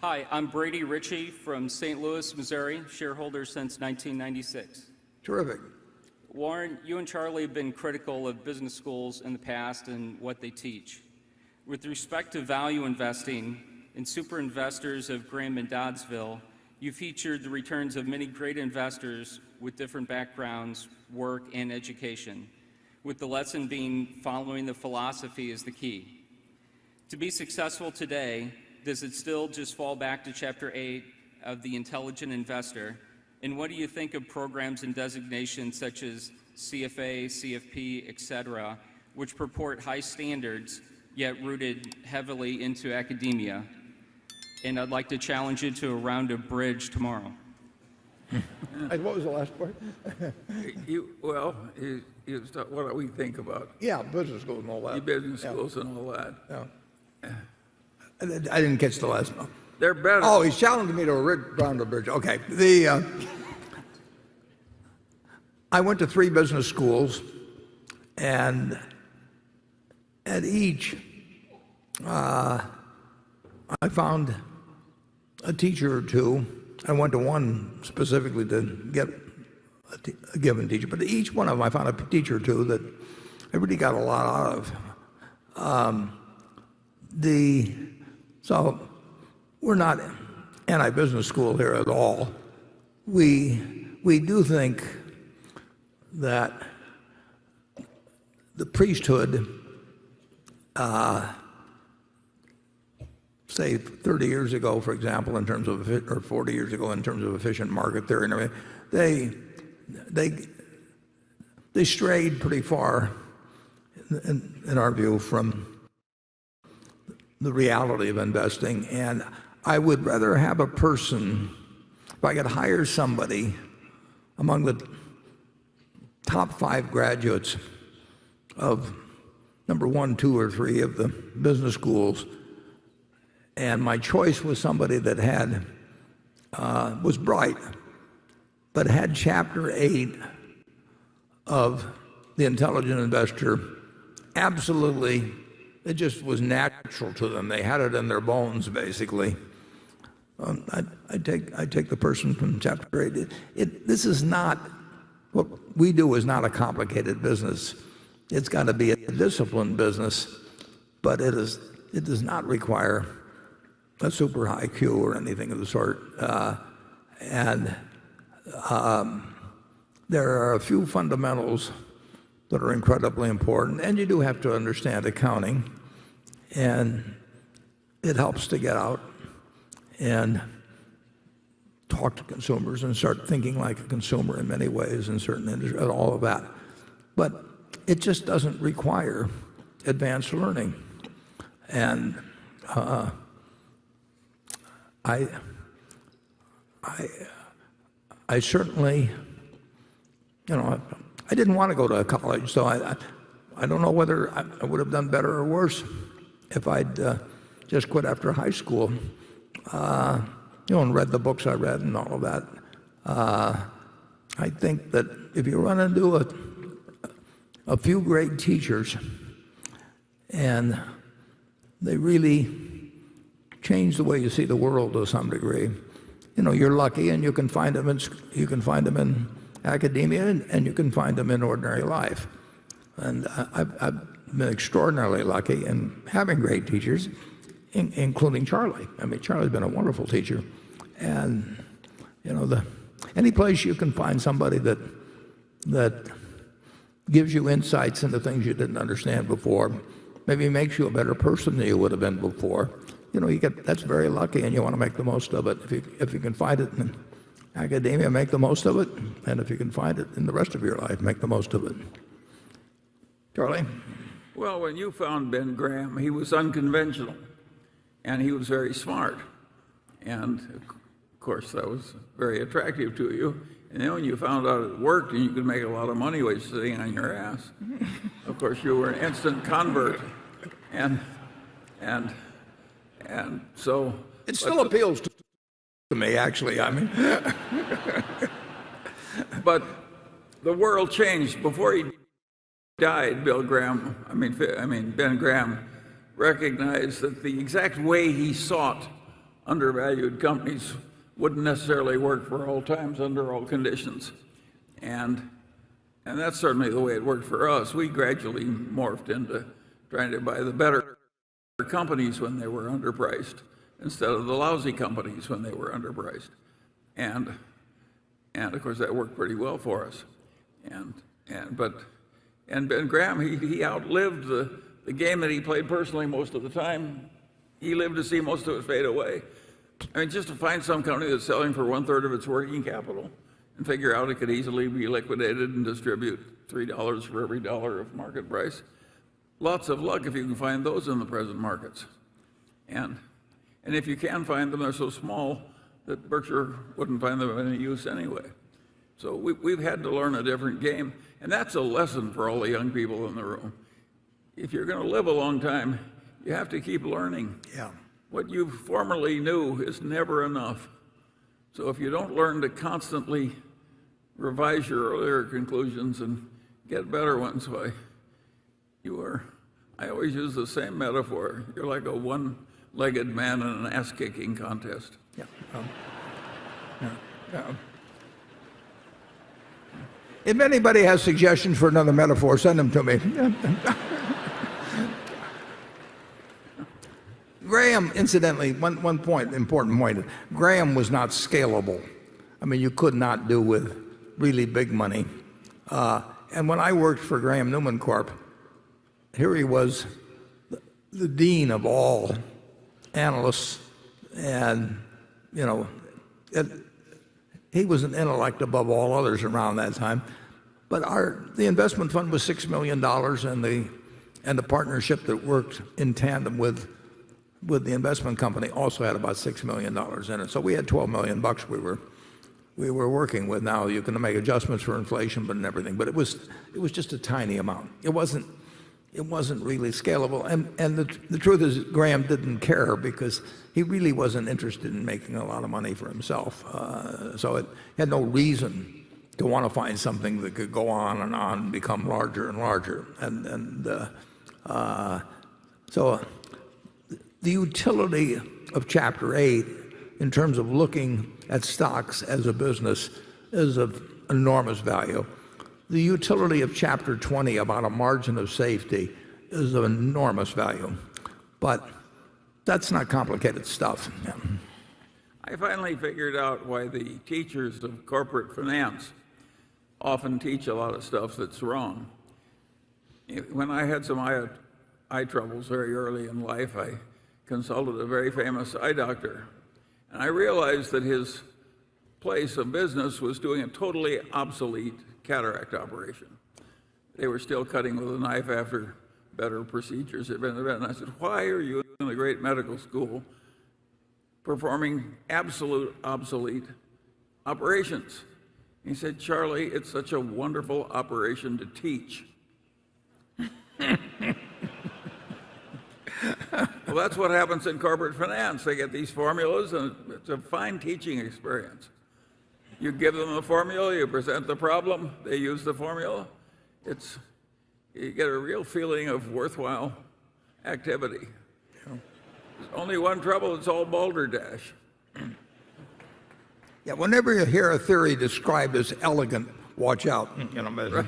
Hi, I'm Brady Ritchie from St. Louis, Missouri, shareholder since 1996. Terrific. Warren, you and Charlie have been critical of business schools in the past and what they teach. With respect to value investing in Super Investors of Graham and Doddsville, you featured the returns of many great investors with different backgrounds, work, and education, with the lesson being following the philosophy is the key. To be successful today, does it still just fall back to Chapter 8 of The Intelligent Investor? And what do you think of programs and designations such as CFA, CFP, etc., which purport high standards, yet rooted heavily into academia? And I'd like to challenge you to a round of bridge tomorrow. And what was the last part? What do we think about? Yeah, business schools and all that. Business schools and all that. Yeah. I didn't catch the last one. They're better. Oh, he's challenging me to a round of bridge. Okay. I went to 3 business schools, and at each, I found a teacher or two. I went to one specifically to get a given teacher, but each one of them I found a teacher or two that I really got a lot out of. So we're not anti-business school here at all. We do think that the priesthood, say 30 years ago, for example, in terms of, or 40 years ago, in terms of efficient market theory and everything, they strayed pretty far, in our view, from the reality of investing. And I would rather have a person, if I could hire somebody among the top 5 graduates of number 1, 2, or 3 of the business schools, and my choice was somebody that had was bright, but had Chapter 8 of The Intelligent Investor. Absolutely, it just was natural to them. They had it in their bones, basically. I take the person from Chapter 8. This is not, what we do is not a complicated business. It's got to be a disciplined business, but it does not require a super high Q or anything of the sort. There are a few fundamentals that are incredibly important, and you do have to understand accounting, and it helps to get out and talk to consumers and start thinking like a consumer in many ways in certain industries, and all of that. But it just doesn't require advanced learning. And I certainly, I didn't want to go to college, so I don't know whether I would have done better or worse if I'd just quit after high school, and read the books I read and all of that. I think that if you run into a few great teachers and they really change the way you see the world to some degree, you're lucky, and you can find them in academia, and you can find them in ordinary life. And I've been extraordinarily lucky in having great teachers, including Charlie. I mean, Charlie's been a wonderful teacher. And any place you can find somebody that gives you insights into things you didn't understand before, maybe makes you a better person than you would have been before, that's very lucky, and you want to make the most of it. If you can find it in academia, make the most of it, and if you can find it in the rest of your life, make the most of it. Charlie? Well, when you found Ben Graham, he was unconventional, and he was very smart. And of course, that was very attractive to you. And then when you found out it worked and you could make a lot of money while sitting on your ass, of course, you were an instant convert. And so it still appeals to me, actually. I mean, but the world changed before he died. Ben Graham recognized that the exact way he sought undervalued companies wouldn't necessarily work for all times under all conditions. And that's certainly the way it worked for us. We gradually morphed into trying to buy the better companies when they were underpriced instead of the lousy companies when they were underpriced. And of course that worked pretty well for us. And Ben Graham, he outlived the game that he played personally most of the time. He lived to see most of it fade away. I mean, just to find some company that's selling for 1/3 of its working capital and figure out it could easily be liquidated and distribute $3 for every dollar of market price. Lots of luck if you can find those in the present markets. And if you can find them, they're so small that Berkshire wouldn't find them of any use anyway. So we've had to learn a different game, and that's a lesson for all the young people in the room. If you're going to live a long time, you have to keep learning. Yeah. What you formerly knew is never enough. So if you don't learn to constantly revise your earlier conclusions and get better ones, why, I always use the same metaphor. You're like a one-legged man in an ass-kicking contest. Yeah. If anybody has suggestions for another metaphor, send them to me. Graham, incidentally, one point, important point, Graham was not scalable. I mean, you could not do with really big money. And when I worked for Graham Newman Corp., here he was, the dean of all analysts, and he was an intellect above all others around that time. But the investment fund was $6 million, and the partnership that worked in tandem with the investment company also had about $6 million in it. So we had $12 million we were working with. Now you can make adjustments for inflation, but and everything. But it was just a tiny amount. It wasn't really scalable. And the truth is, Graham didn't care because he really wasn't interested in making a lot of money for himself. So it had no reason to want to find something that could go on and become larger and larger. So the utility of Chapter 8 in terms of looking at stocks as a business is of enormous value. The utility of Chapter 20 about a margin of safety is of enormous value. But that's not complicated stuff. Yeah. I finally figured out why the teachers of corporate finance often teach a lot of stuff that's wrong. When I had some eye troubles very early in life, I consulted a very famous eye doctor. And I realized that his place of business was doing a totally obsolete cataract operation. They were still cutting with a knife after better procedures had been invented. And I said, why are you in the great medical school performing absolute obsolete operations? He said, Charlie, it's such a wonderful operation to teach. Well, that's what happens in corporate finance. They get these formulas, and it's a fine teaching experience. You give them the formula, you present the problem, they use the formula. You get a real feeling of worthwhile activity. There's only one trouble, it's all balderdash. Yeah, whenever you hear a theory described as elegant, watch out. Right.